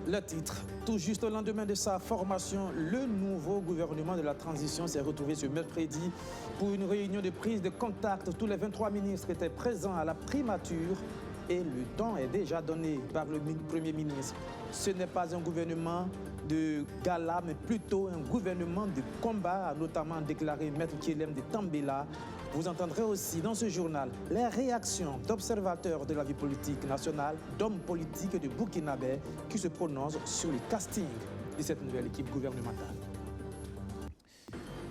Le titre, tout juste au lendemain de sa formation, le nouveau gouvernement de la transition s'est retrouvé ce mercredi pour une réunion de prise de contact. Tous les 23 ministres étaient présents à la primature et le temps est déjà donné par le Premier ministre. Ce n'est pas un gouvernement de gala, mais plutôt un gouvernement de combat, a notamment déclaré Maître Kyelem de Tambela. Vous entendrez aussi dans ce journal les réactions d'observateurs de la vie politique nationale, d'hommes politiques de Burkinabé qui se prononcent sur le casting de cette nouvelle équipe gouvernementale.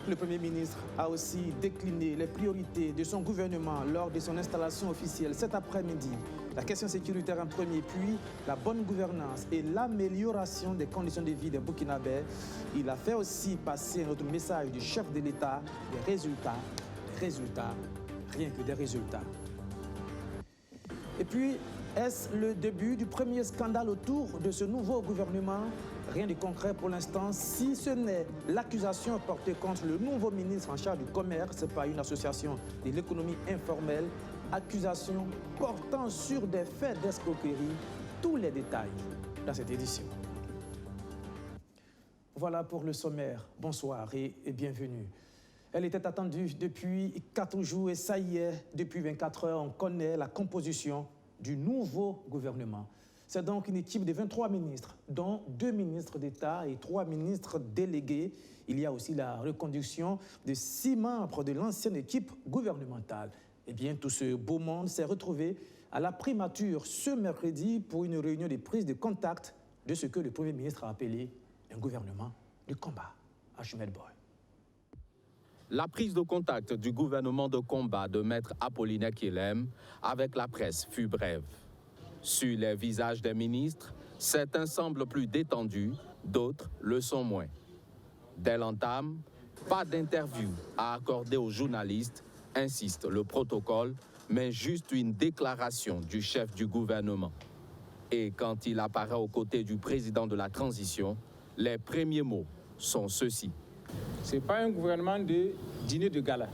Le Premier ministre a aussi décliné les priorités de son gouvernement lors de son installation officielle cet après-midi. La question sécuritaire en premier, puis la bonne gouvernance et l'amélioration des conditions de vie des Burkinabés. Il a fait aussi passer notre message du chef de l'État, des résultats, rien que des résultats. Et puis, est-ce le début du premier scandale autour de ce nouveau gouvernement? Rien de concret pour l'instant, si ce n'est l'accusation portée contre le nouveau ministre en charge du commerce par une association de l'économie informelle, accusation portant sur des faits d'escroquerie. Tous les détails dans cette édition. Voilà pour le sommaire. Bonsoir et bienvenue. Elle était attendue depuis 4 jours et ça y est, depuis 24 heures, on connaît la composition du nouveau gouvernement. C'est donc une équipe de 23 ministres, dont 2 ministres d'État et 3 ministres délégués. Il y a aussi la reconduction de 6 membres de l'ancienne équipe gouvernementale. Eh bien, tout ce beau monde s'est retrouvé à la primature ce mercredi pour une réunion de prise de contact de ce que le Premier ministre a appelé un gouvernement de combat. Ahmed Boy. La prise de contact du gouvernement de combat de Maître Apollinaire Kyelem avec la presse fut brève. Sur les visages des ministres, certains semblent plus détendus, d'autres le sont moins. Dès l'entame, pas d'interview à accorder aux journalistes, insiste le protocole, mais juste une déclaration du chef du gouvernement. Et quand il apparaît aux côtés du président de la transition, les premiers mots sont ceux-ci. Ce n'est pas un gouvernement de dîner de gala.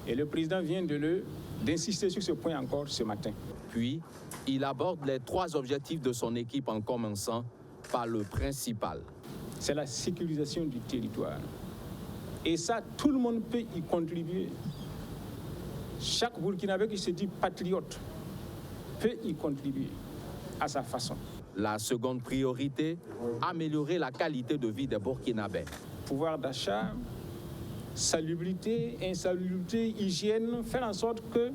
Et le président vient d'insister sur ce point encore ce matin. Puis, il aborde les 3 objectifs de son équipe en commençant par le principal. C'est la sécurisation du territoire. Et ça, tout le monde peut y contribuer. Chaque Burkinabé qui se dit patriote peut y contribuer à sa façon. La seconde priorité, améliorer la qualité de vie des Burkinabés. Pouvoir d'achat, salubrité, insalubrité, hygiène, faire en sorte que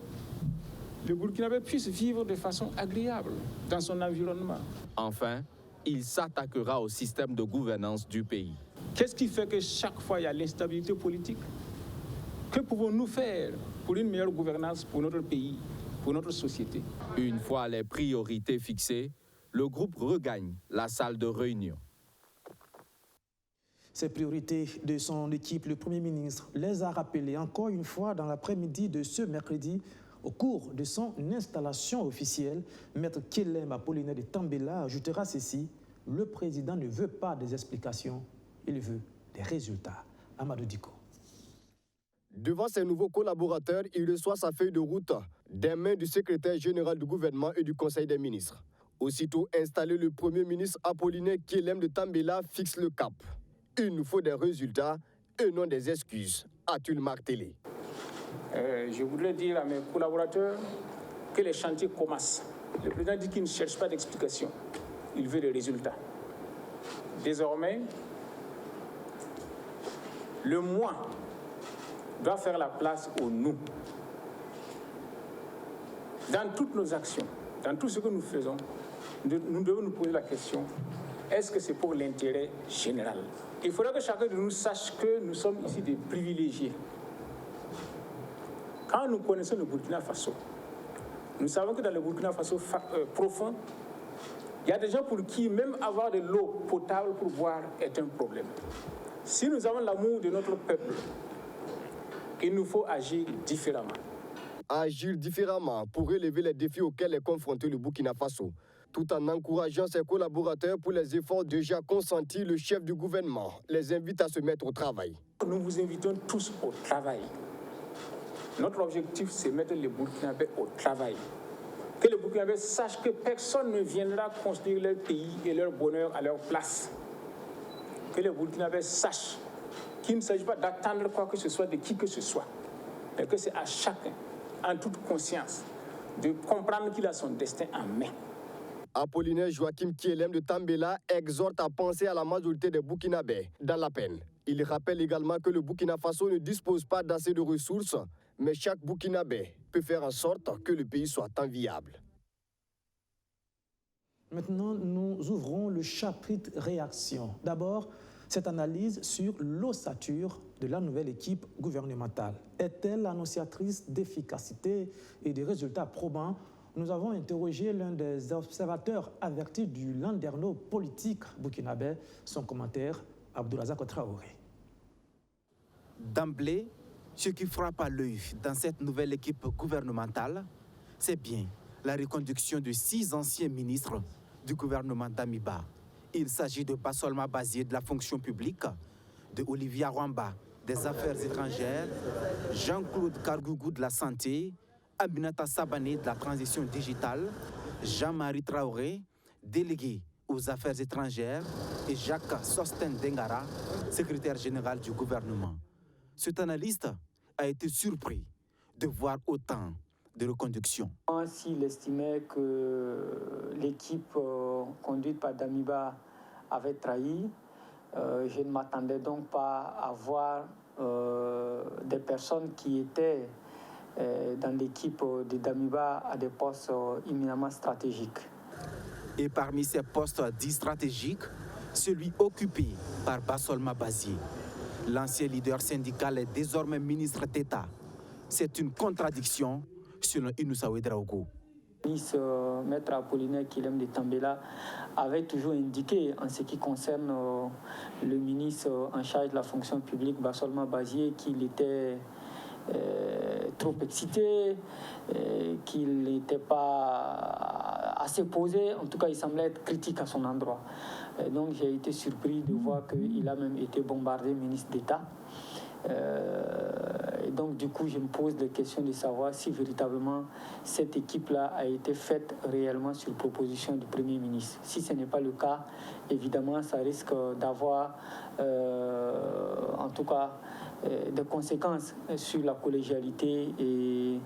le Burkinabé puisse vivre de façon agréable dans son environnement. Enfin, il s'attaquera au système de gouvernance du pays. Qu'est-ce qui fait que chaque fois il y a l'instabilité politique? Que pouvons-nous faire pour une meilleure gouvernance pour notre pays, pour notre société? Une fois les priorités fixées, le groupe regagne la salle de réunion. Ces priorités de son équipe, le Premier ministre les a rappelées encore une fois dans l'après-midi de ce mercredi au cours de son installation officielle. Maître Kyelem Apollinaire de Tambela ajoutera ceci: le président ne veut pas des explications, il veut des résultats. Amadou Diko. Devant ses nouveaux collaborateurs, il reçoit sa feuille de route des mains du secrétaire général du gouvernement et du conseil des ministres. Aussitôt installé, le Premier ministre Apollinaire Kyelem de Tambela fixe le cap. Il nous faut des résultats et non des excuses, a-t-il martelé. Je voudrais dire à mes collaborateurs que les chantiers commencent. Le président dit qu'il ne cherche pas d'explication, il veut des résultats. Désormais, le moi doit faire la place au nous. Dans toutes nos actions, dans tout ce que nous faisons, nous devons nous poser la question, est-ce que c'est pour l'intérêt général? Il faudra que chacun de nous sache que nous sommes ici des privilégiés. Quand nous connaissons le Burkina Faso, nous savons que dans le Burkina Faso profond, il y a des gens pour qui même avoir de l'eau potable pour boire est un problème. Si nous avons l'amour de notre peuple, il nous faut agir différemment. Agir différemment pour relever les défis auxquels est confronté le Burkina Faso, tout en encourageant ses collaborateurs pour les efforts déjà consentis. Le chef du gouvernement les invite à se mettre au travail. Nous vous invitons tous au travail. Notre objectif, c'est mettre les Burkinabés au travail. Que les Burkinabés sachent que personne ne viendra construire leur pays et leur bonheur à leur place. Que les Burkinabés sachent qu'il ne s'agit pas d'attendre quoi que ce soit de qui que ce soit, mais que c'est à chacun, en toute conscience, de comprendre qu'il a son destin en main. Apollinaire Joachim Kielem de Tambela exhorte à penser à la majorité des Burkinabés dans la peine. Il rappelle également que le Burkina Faso ne dispose pas d'assez de ressources, mais chaque Burkinabé peut faire en sorte que le pays soit enviable. Maintenant, nous ouvrons le chapitre réaction. D'abord, cette analyse sur l'ossature de la nouvelle équipe gouvernementale. Est-elle l'annonciatrice d'efficacité et des résultats probants? Nous avons interrogé l'un des observateurs avertis du landerneau politique burkinabé. Son commentaire, Abdoulazak Traoré. D'emblée, ce qui frappe à l'œil dans cette nouvelle équipe gouvernementale, c'est bien la reconduction de 6 anciens ministres du gouvernement d'Amiba. Il s'agit de Bassolma Bazié de la fonction publique, de Olivia Rwamba des affaires étrangères, Jean-Claude Kargougou de la santé, Aminata Sabané de la transition digitale, Jean-Marie Traoré, délégué aux affaires étrangères, et Jacques Sosten Dengara, secrétaire général du gouvernement. Cet analyste a été surpris de voir autant de reconduction. S'il estimait que l'équipe conduite par Damiba avait trahi, je ne m'attendais donc pas à voir des personnes qui étaient dans l'équipe de Damiba à des postes éminemment stratégiques. Et parmi ces postes dits stratégiques, celui occupé par Bassolma Bazié. L'ancien leader syndical est désormais ministre d'État. C'est une contradiction selon Inoussa Ouedraogo. Le ministre Maître Apollinaire Kielem de Tambela avait toujours indiqué en ce qui concerne le ministre en charge de la fonction publique, Bassolma Bazié, qu'il était trop excité, qu'il n'était pas assez posé. En tout cas, il semblait être critique à son endroit. Donc j'ai été surpris de voir qu'il a même été bombardé ministre d'État. Et donc du coup, je me pose la question de savoir si véritablement cette équipe-là a été faite réellement sur proposition du Premier ministre. Si ce n'est pas le cas, évidemment, ça risque d'avoir, en tout cas, des conséquences sur la collégialité et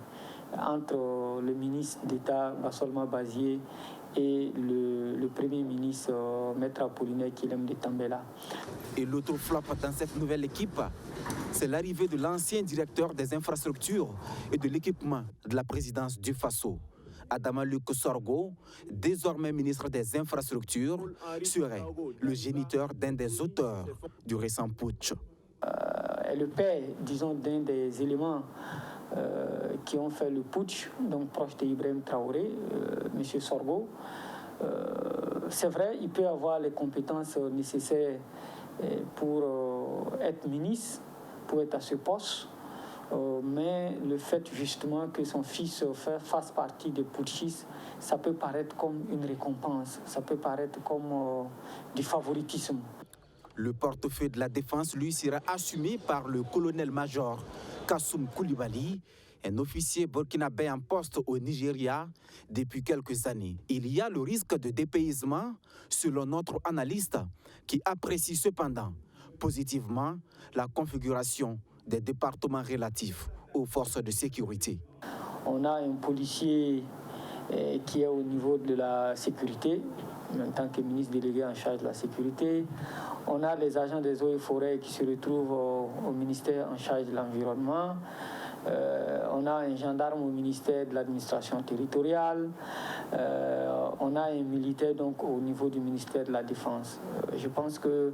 entre le ministre d'État Bassolma Bazié et le Premier ministre Maître Apollinaire Kielem de Tambela. Et l'autre flop dans cette nouvelle équipe, c'est l'arrivée de l'ancien directeur des infrastructures et de l'équipement de la présidence du Faso. Adama Luc Sorgo, désormais ministre des Infrastructures, serait le géniteur d'un des auteurs du récent putsch. Le père, disons, d'un des éléments qui ont fait le putsch, donc proche d'Ibrahim Traoré, M. Sorgo. C'est vrai, il peut avoir les compétences nécessaires pour être ministre, pour être à ce poste, mais le fait justement que son fils fasse partie des putschistes, ça peut paraître comme une récompense, ça peut paraître comme du favoritisme. Le portefeuille de la défense, lui, sera assumé par le colonel-major Kassoum Koulibaly, un officier burkinabé en poste au Nigeria depuis quelques années. Il y a le risque de dépaysement, selon notre analyste, qui apprécie cependant positivement la configuration des départements relatifs aux forces de sécurité. On a un policier qui est au niveau de la sécurité, en tant que ministre délégué en charge de la sécurité. On a les agents des eaux et forêts qui se retrouvent au ministère en charge de l'environnement. On a un gendarme au ministère de l'administration territoriale. On a un militaire donc au niveau du ministère de la Défense. Je pense que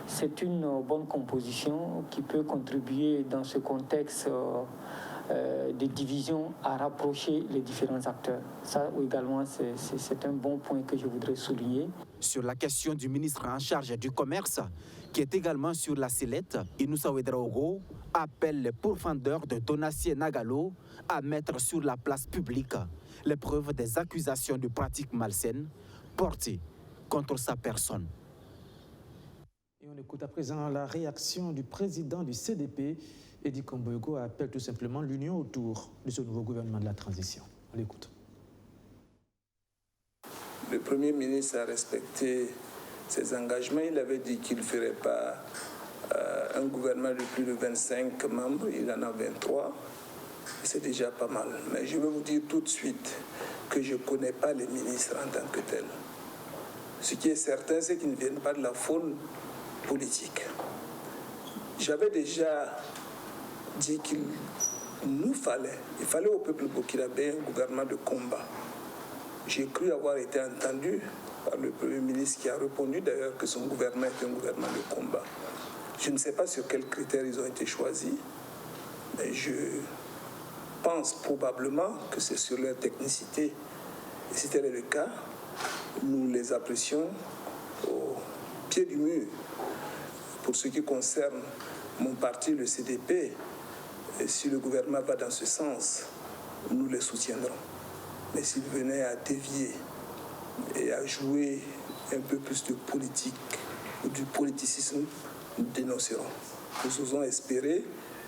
c'est une bonne composition qui peut contribuer dans ce contexte de division à rapprocher les différents acteurs. Ça également, c'est un bon point que je voudrais souligner. Sur la question du ministre en charge du commerce, qui est également sur la sellette, Inoussa Ouedraogo appelle les pourfendeurs de Donatien Nagalo à mettre sur la place publique les preuves des accusations de pratiques malsaines portées contre sa personne. Et on écoute à présent la réaction du président du CDP. Edi Komboyoko appelle tout simplement l'union autour de ce nouveau gouvernement de la transition. On l'écoute. le Premier ministre a respecté ses engagements. Il avait dit qu'il ne ferait pas un gouvernement de plus de 25 membres. Il en a 23. C'est déjà pas mal. Mais je vais vous dire tout de suite que je ne connais pas les ministres en tant que tels. Ce qui est certain, c'est qu'ils ne viennent pas de la faune politique. J'avais déjà dit qu'il fallait au peuple burkinabé un gouvernement de combat. J'ai cru avoir été entendu par le Premier ministre qui a répondu d'ailleurs que son gouvernement est un gouvernement de combat. Je ne sais pas sur quels critères ils ont été choisis, mais je pense probablement que c'est sur leur technicité. Et si tel est le cas, nous les apprécions au pied du mur. Pour ce qui concerne mon parti, le CDP, et si le gouvernement va dans ce sens, nous les soutiendrons. Mais s'il venait à dévier et à jouer un peu plus de politique ou du politicisme, nous dénoncerons. Nous osons espérer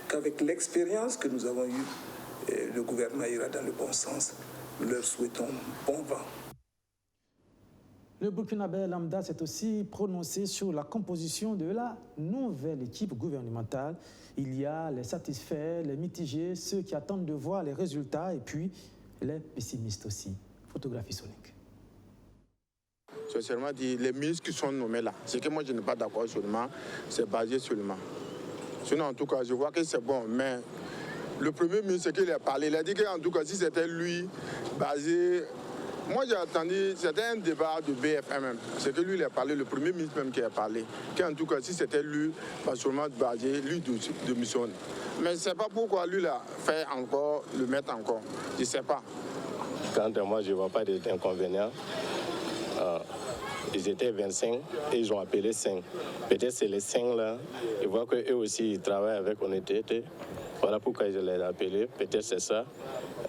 qu'avec l'expérience que nous avons eue, le gouvernement ira dans le bon sens. Nous leur souhaitons bon vent. Le Burkinabé Lambda s'est aussi prononcé sur la composition de la nouvelle équipe gouvernementale. Il y a les satisfaits, les mitigés, ceux qui attendent de voir les résultats et puis les pessimistes aussi. Photographie sonique. Sincèrement dit, les ministres qui sont nommés là, c'est que moi je n'ai pas d'accord seulement, c'est basé seulement. Sinon en tout cas je vois que c'est bon, mais le Premier ministre qui a parlé, il a dit qu'en tout cas si c'était lui basé... Moi j'ai entendu, c'était un débat de BFM même, c'est que lui il a parlé, le Premier ministre même qui a parlé, qu'en tout cas si c'était lui, pas seulement basé, lui démissionne. Mais je ne sais pas pourquoi lui l'a fait encore, le mettre encore, je ne sais pas. Quant à moi je ne vois pas d'inconvénients. Ils étaient 25 et ils ont appelé 5. Peut-être c'est les 5 là, ils voient qu'eux aussi ils travaillent avec honnêteté. Voilà pourquoi je les ai appelés, peut-être c'est ça.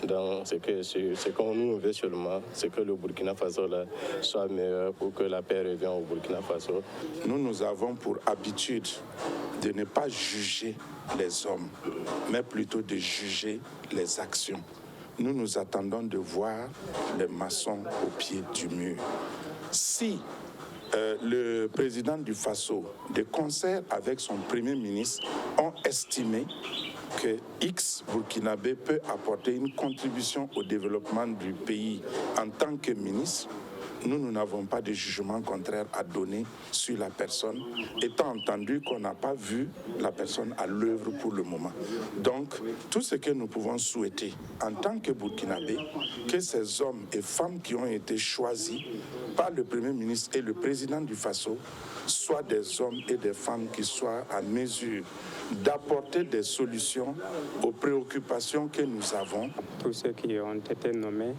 Donc c'est qu'on nous veut seulement, c'est que le Burkina Faso là, soit meilleur pour que la paix revienne au Burkina Faso. Nous avons pour habitude de ne pas juger les hommes, mais plutôt de juger les actions. Nous attendons de voir les maçons au pied du mur. Si le président du Faso, de concert avec son Premier ministre, ont estimé que X Burkinabé peut apporter une contribution au développement du pays en tant que ministre, nous n'avons pas de jugement contraire à donner sur la personne, étant entendu qu'on n'a pas vu la personne à l'œuvre pour le moment. Donc, tout ce que nous pouvons souhaiter en tant que Burkinabé, que ces hommes et femmes qui ont été choisis par le Premier ministre et le président du Faso soient des hommes et des femmes qui soient à mesure d'apporter des solutions aux préoccupations que nous avons. Tous ceux qui ont été nommés,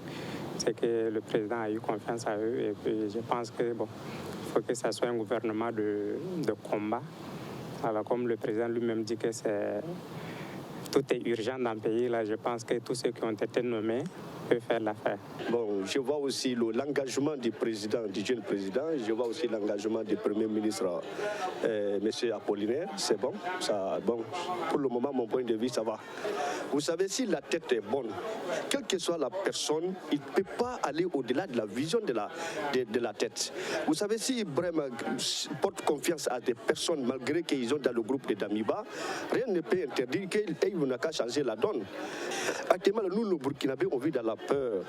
c'est que le président a eu confiance à eux et puis je pense que il faut que ça soit un gouvernement de combat. Alors comme le président lui-même dit que tout est urgent dans le pays, là je pense que tous ceux qui ont été nommés peuvent faire l'affaire. Bon, je vois aussi l'engagement du président, du jeune président, je vois aussi l'engagement du Premier ministre, M. Apollinaire, c'est bon, ça, bon. Pour le moment, mon point de vue, ça va. Vous savez, si la tête est bonne, quelle que soit la personne, il ne peut pas aller au-delà de la vision de la tête. Vous savez, si Ibrahim porte confiance à des personnes, malgré qu'ils sont dans le groupe de Damiba, rien ne peut interdire qu'ils n'ont qu'à changer la donne. Actuellement, nous, le Burkinabé, on vit dans la peur.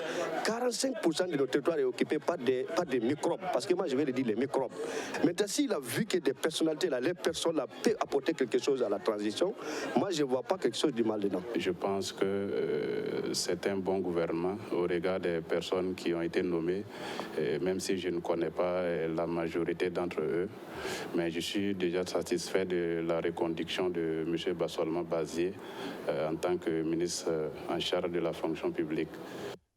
45% de notre territoire est occupé par des microbes, parce que moi, je vais le dire, les microbes. Maintenant, s'il a vu que des personnalités, là, les personnes là, peuvent apporter quelque chose à la transition, moi, je ne vois pas quelque chose de mal dedans. Je pense que c'est un bon gouvernement au regard des personnes qui ont été nommées, même si je ne connais pas la majorité d'entre eux. Mais je suis déjà satisfait de la reconduction de M. Bassolma Bazié en tant que ministre en charge de la fonction publique.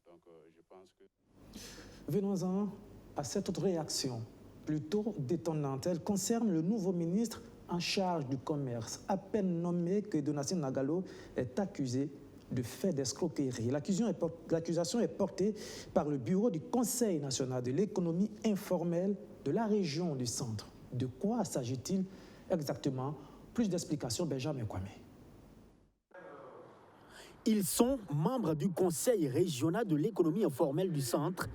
Donc, je pense que... Venons-en à cette autre réaction, plutôt détonnante. Elle concerne le nouveau ministre en charge du commerce. À peine nommé que Donatien Nagalo est accusé de faits d'escroquerie. L'accusation est portée par le bureau du Conseil national de l'économie informelle de la région du centre. De quoi s'agit-il exactement? Plus d'explications, Benjamin Kwame. Ils sont membres du Conseil régional de l'économie informelle du centre.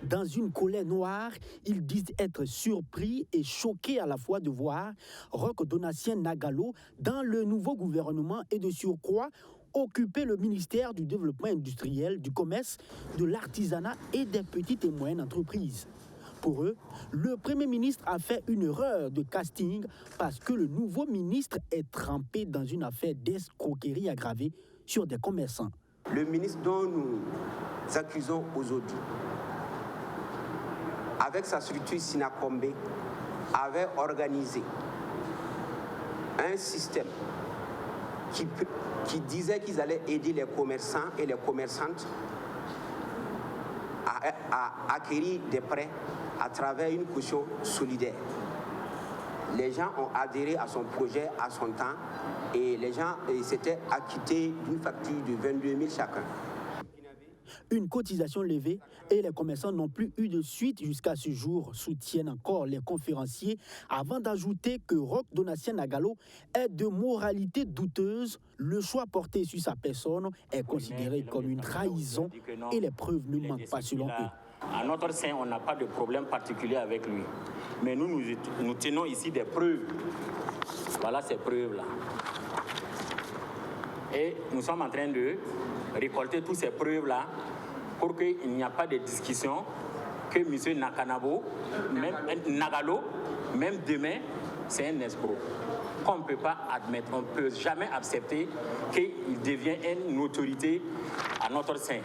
Dans une colère noire, ils disent être surpris et choqués à la fois de voir Roch Donatien Nagalo dans le nouveau gouvernement et de surcroît occuper le ministère du Développement industriel, du commerce, de l'artisanat et des petites et moyennes entreprises. Pour eux, le Premier ministre a fait une erreur de casting parce que le nouveau ministre est trempé dans une affaire d'escroquerie aggravée sur des commerçants. Le ministre dont nous accusons aujourd'hui, avec sa structure Sinakombe, avait organisé un système qui disait qu'ils allaient aider les commerçants et les commerçantes à acquérir des prêts à travers une caution solidaire. Les gens ont adhéré à son projet à son temps et les gens s'étaient acquittés d'une facture de 22 000 chacun. Une cotisation levée et les commerçants n'ont plus eu de suite jusqu'à ce jour, soutiennent encore les conférenciers, avant d'ajouter que Roch Donatien Nagalo est de moralité douteuse. Le choix porté sur sa personne est considéré comme une trahison et les preuves ne manquent pas selon eux. À notre sein, on n'a pas de problème particulier avec lui. Mais nous tenons ici des preuves. Voilà ces preuves-là. Et nous sommes en train de récolter toutes ces preuves-là pour qu'il n'y ait pas de discussion que M. Nagalo, même demain, c'est un escroc. Qu'on ne peut pas admettre, on ne peut jamais accepter qu'il devienne une autorité à notre sein.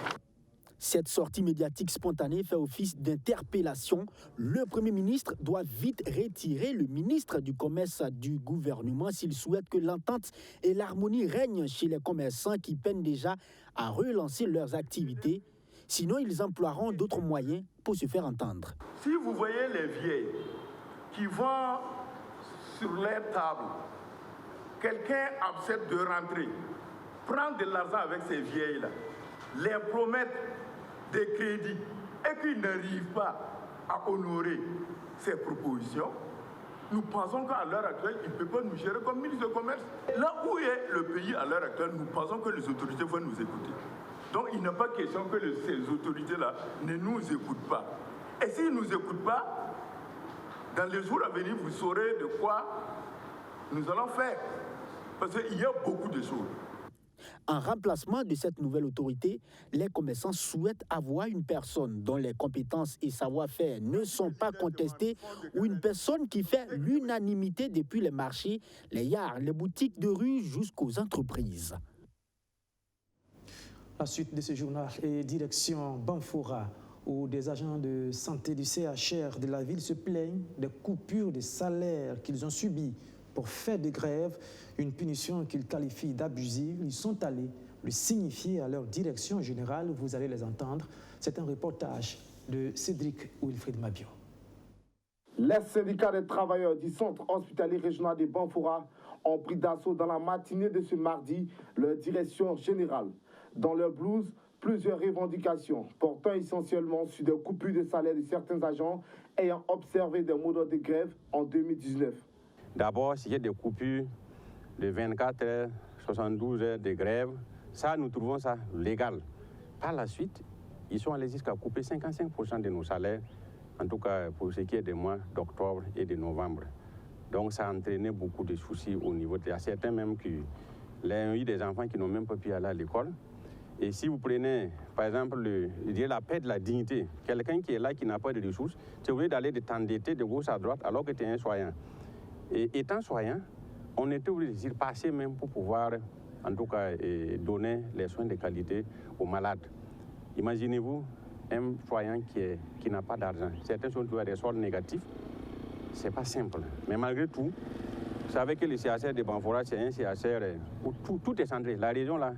Cette sortie médiatique spontanée fait office d'interpellation. Le Premier ministre doit vite retirer le ministre du Commerce du gouvernement s'il souhaite que l'entente et l'harmonie règnent chez les commerçants qui peinent déjà à relancer leurs activités. Sinon, ils emploieront d'autres moyens pour se faire entendre. Si vous voyez les vieilles qui vont sur leur table, quelqu'un accepte de rentrer, prendre de l'argent avec ces vieilles-là, les promettre des crédits et qu'ils n'arrivent pas à honorer ces propositions, nous pensons qu'à l'heure actuelle, il ne peut pas nous gérer comme ministre de Commerce. Là où est le pays à l'heure actuelle, nous pensons que les autorités vont nous écouter. Donc il n'est pas question que ces autorités-là ne nous écoutent pas. Et s'ils ne nous écoutent pas, dans les jours à venir, vous saurez de quoi nous allons faire. Parce qu'il y a beaucoup de choses. En remplacement de cette nouvelle autorité, les commerçants souhaitent avoir une personne dont les compétences et savoir-faire ne sont pas contestés ou une personne qui fait l'unanimité depuis les marchés, les yards, les boutiques de rue jusqu'aux entreprises. La suite de ce journal est direction Banfora, où des agents de santé du CHR de la ville se plaignent des coupures de salaire qu'ils ont subies pour faire des grèves, une punition qu'ils qualifient d'abusive. Ils sont allés le signifier à leur direction générale. Vous allez les entendre. C'est un reportage de Cédric Wilfried Mabio. Les syndicats des travailleurs du centre hospitalier régional de Banfora ont pris d'assaut dans la matinée de ce mardi leur direction générale. Dans leur blouse, plusieurs revendications portant essentiellement sur des coupures de salaire de certains agents ayant observé des mots de grève en 2019. D'abord, s'il y a des coupures de 24 heures, 72 heures de grève, ça, nous trouvons ça légal. Par la suite, ils sont allés jusqu'à couper 55% de nos salaires, en tout cas pour ce qui est des mois d'octobre et de novembre. Donc ça a entraîné beaucoup de soucis au niveau de certains même qui ont eu des enfants qui n'ont même pas pu aller à l'école. Et si vous prenez, par exemple, la paix de la dignité, quelqu'un qui est là, qui n'a pas de ressources, tu es obligé d'aller de t'endetter de gauche à droite alors que tu es un soignant. Et étant soignant, on était obligé de passer même pour pouvoir, en tout cas, donner les soins de qualité aux malades. Imaginez-vous un soignant qui n'a pas d'argent. Certains sont toujours à des soldes négatifs. Ce n'est pas simple. Mais malgré tout, vous savez que le CHR de Banfora, c'est un CHR où tout est centré. La région, là,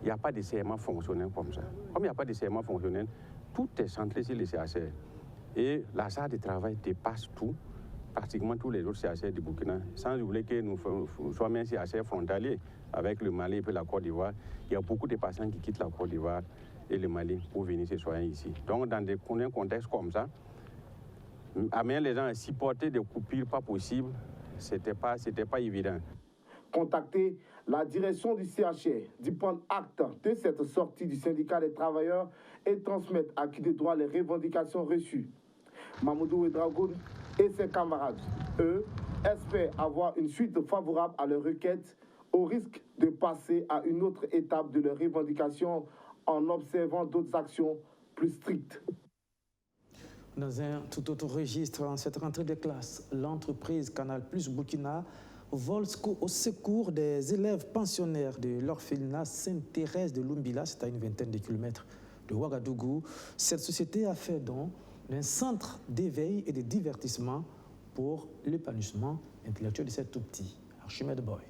il n'y a pas de CMA fonctionnel comme ça. Comme il n'y a pas de CMA fonctionnel, tout est centré sur le CHR. Et la charge de travail dépasse tout, pratiquement tous les autres CHR du Burkina. Sans oublier que nous sommes un CHR frontalier avec le Mali et puis la Côte d'Ivoire. Il y a beaucoup de patients qui quittent la Côte d'Ivoire et le Mali pour venir se soigner ici. Donc, dans un contexte comme ça, amener les gens à supporter des coupures pas possibles, c'était pas évident. Contacté, la direction du CHR dit prendre acte de cette sortie du syndicat des travailleurs et transmettre à qui de droit les revendications reçues. Mamoudou Ouedraogo et ses camarades, eux, espèrent avoir une suite favorable à leur requête au risque de passer à une autre étape de leurs revendications en observant d'autres actions plus strictes. Dans un tout autre registre, en cette rentrée de classe, l'entreprise Canal Plus Burkina vole au secours des élèves pensionnaires de l'orphelinat Sainte-Thérèse de Lumbila, c'est à une vingtaine de kilomètres de Ouagadougou. Cette société a fait don d'un centre d'éveil et de divertissement pour l'épanouissement intellectuel de ces tout-petits. Archimède Boy.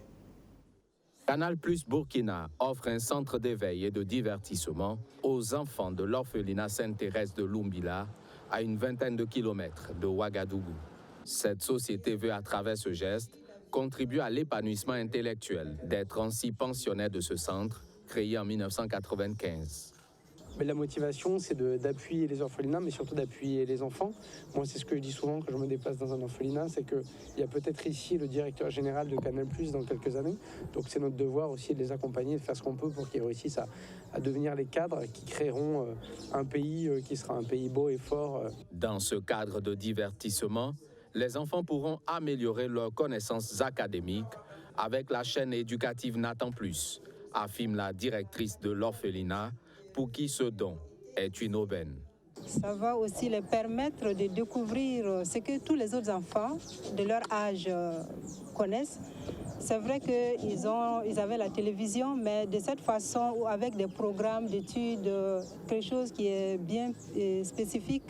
Canal Plus Burkina offre un centre d'éveil et de divertissement aux enfants de l'orphelinat Sainte-Thérèse de Lumbila, à une vingtaine de kilomètres de Ouagadougou. Cette société veut, à travers ce geste, contribuer à l'épanouissement intellectuel des 36 pensionnaires de ce centre, créé en 1995. Mais la motivation, c'est d'appuyer les orphelinats, mais surtout d'appuyer les enfants. Moi, c'est ce que je dis souvent quand je me déplace dans un orphelinat, c'est qu'il y a peut-être ici le directeur général de Canal+ dans quelques années. Donc c'est notre devoir aussi de les accompagner, de faire ce qu'on peut pour qu'ils réussissent à devenir les cadres qui créeront un pays qui sera un pays beau et fort. Dans ce cadre de divertissement, les enfants pourront améliorer leurs connaissances académiques avec la chaîne éducative Nathan Plus, affirme la directrice de l'orphelinat, pour qui ce don est une aubaine. Ça va aussi les permettre de découvrir ce que tous les autres enfants de leur âge connaissent. C'est vrai qu'ils avaient la télévision, mais de cette façon, ou avec des programmes d'études, quelque chose qui est bien spécifique,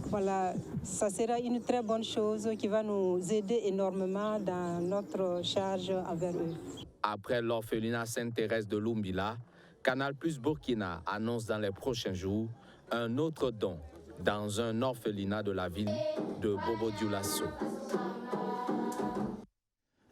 voilà, ça sera une très bonne chose qui va nous aider énormément dans notre charge envers eux. Après l'orphelinat Sainte-Thérèse de Lumbila, Canal Plus Burkina annonce dans les prochains jours un autre don dans un orphelinat de la ville de Bobo-Dioulasso.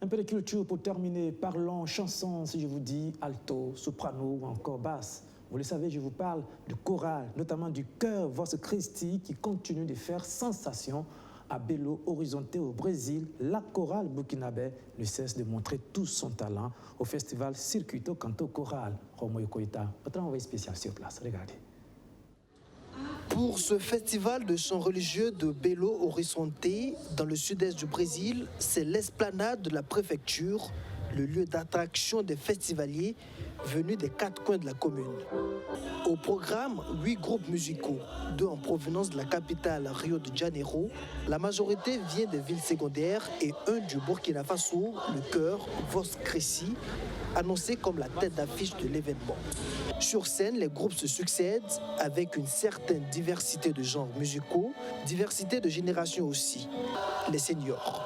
Un peu de culture pour terminer. Parlons chanson, si je vous dis alto, soprano ou encore basse. Vous le savez, je vous parle du choral, notamment du chœur Voz Christi qui continue de faire sensation à Belo Horizonte au Brésil. La chorale burkinabé ne cesse de montrer tout son talent au festival Circuito Canto Choral. Romoyo Koïta, notre envoyé spécial sur place. Regardez. Pour ce festival de chant religieux de Belo Horizonte, dans le sud-est du Brésil, c'est l'esplanade de la préfecture, le lieu d'attraction des festivaliers venus des 4 coins de la commune. Au programme, 8 groupes musicaux, 2 en provenance de la capitale Rio de Janeiro. La majorité vient des villes secondaires et un du Burkina Faso, le chœur Voz Christi, annoncé comme la tête d'affiche de l'événement. Sur scène, les groupes se succèdent avec une certaine diversité de genres musicaux, diversité de générations aussi, les seniors.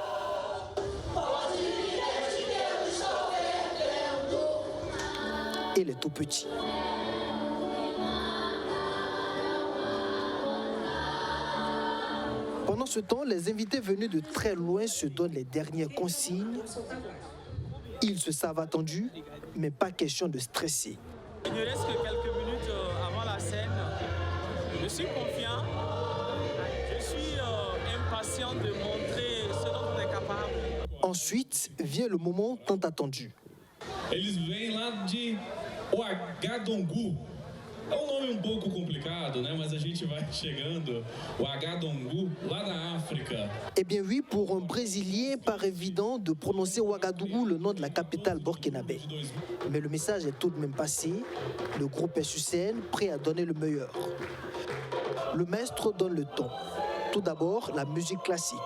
Et les tout petits. Pendant ce temps, les invités venus de très loin se donnent les dernières consignes. Ils se savent attendus, mais pas question de stresser. Il ne reste que quelques minutes avant la scène. Je suis confiant, je suis impatient de montrer ce dont on est capable. Ensuite vient le moment tant attendu. Eles vêm lá de Ouagadougou. É nome pouco complicado, né? Mas a gente vai chegando. Ouagadougou, lá da África. Eh bien oui, pour un Brésilien, pas évident de prononcer Ouagadougou, le nom de la capitale burkinabé. Mais le message est tout de même passé. Le groupe est sur scène, prêt à donner le meilleur. Le maître donne le ton. Tout d'abord, la musique classique.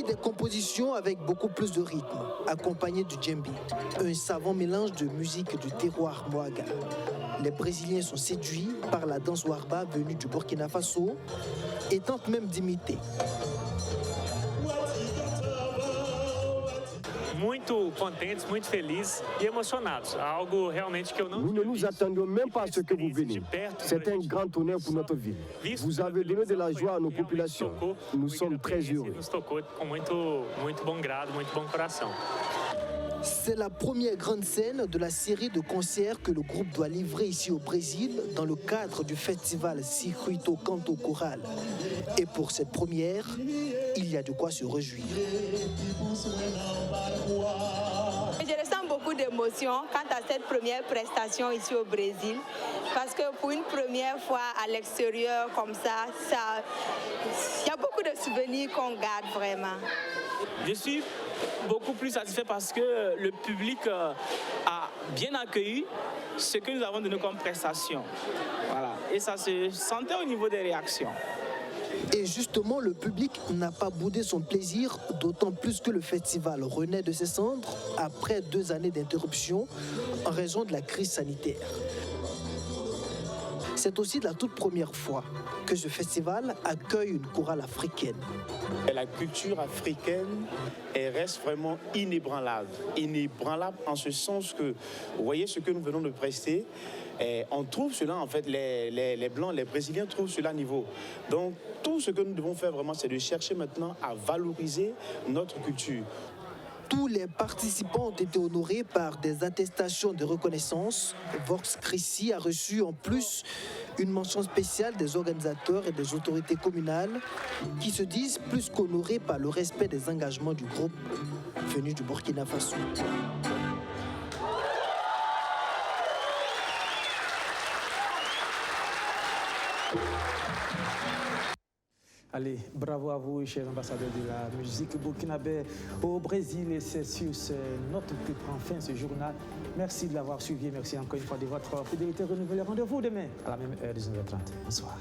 Des compositions avec beaucoup plus de rythme, accompagnées du djembe, un savant mélange de musique du terroir moaga. Les Brésiliens sont séduits par la danse warba venue du Burkina Faso et tentent même d'imiter. Muito contentes, muito felizes e emocionados. Algo realmente que eu não... Nous ne nous attendions même pas à ce que vous veniez. C'est un grand honneur pour notre ville. Vous avez donné de la joie à nos populations. Nous sommes très heureux. Nos tocou com muito bom grado, muito bom coração. C'est la première grande scène de la série de concerts que le groupe doit livrer ici au Brésil dans le cadre du festival Circuito Canto Choral. Et pour cette première, il y a de quoi se réjouir. Je ressens beaucoup d'émotion quant à cette première prestation ici au Brésil parce que pour une première fois à l'extérieur comme ça, il y a beaucoup de souvenirs qu'on garde vraiment. Je suis beaucoup plus satisfait parce que le public a bien accueilli ce que nous avons donné comme prestation. Voilà. Et ça se sentait au niveau des réactions. Et justement, le public n'a pas boudé son plaisir, d'autant plus que le festival renaît de ses cendres après 2 années d'interruption en raison de la crise sanitaire. C'est aussi la toute première fois que ce festival accueille une chorale africaine. La culture africaine reste vraiment inébranlable. Inébranlable en ce sens que, vous voyez ce que nous venons de prester, on trouve cela, en fait, les Blancs, les Brésiliens trouvent cela à niveau. Donc, tout ce que nous devons faire vraiment, c'est de chercher maintenant à valoriser notre culture. Tous les participants ont été honorés par des attestations de reconnaissance. Vox Christi a reçu en plus une mention spéciale des organisateurs et des autorités communales qui se disent plus qu'honorés par le respect des engagements du groupe venu du Burkina Faso. Allez, bravo à vous, chers ambassadeurs de la musique burkinabé au Brésil. Et c'est sur ces notes que prend fin ce journal. Merci de l'avoir suivi. Merci encore une fois de votre fidélité renouvelée. Rendez-vous demain à la même heure, 19h30. Bonsoir.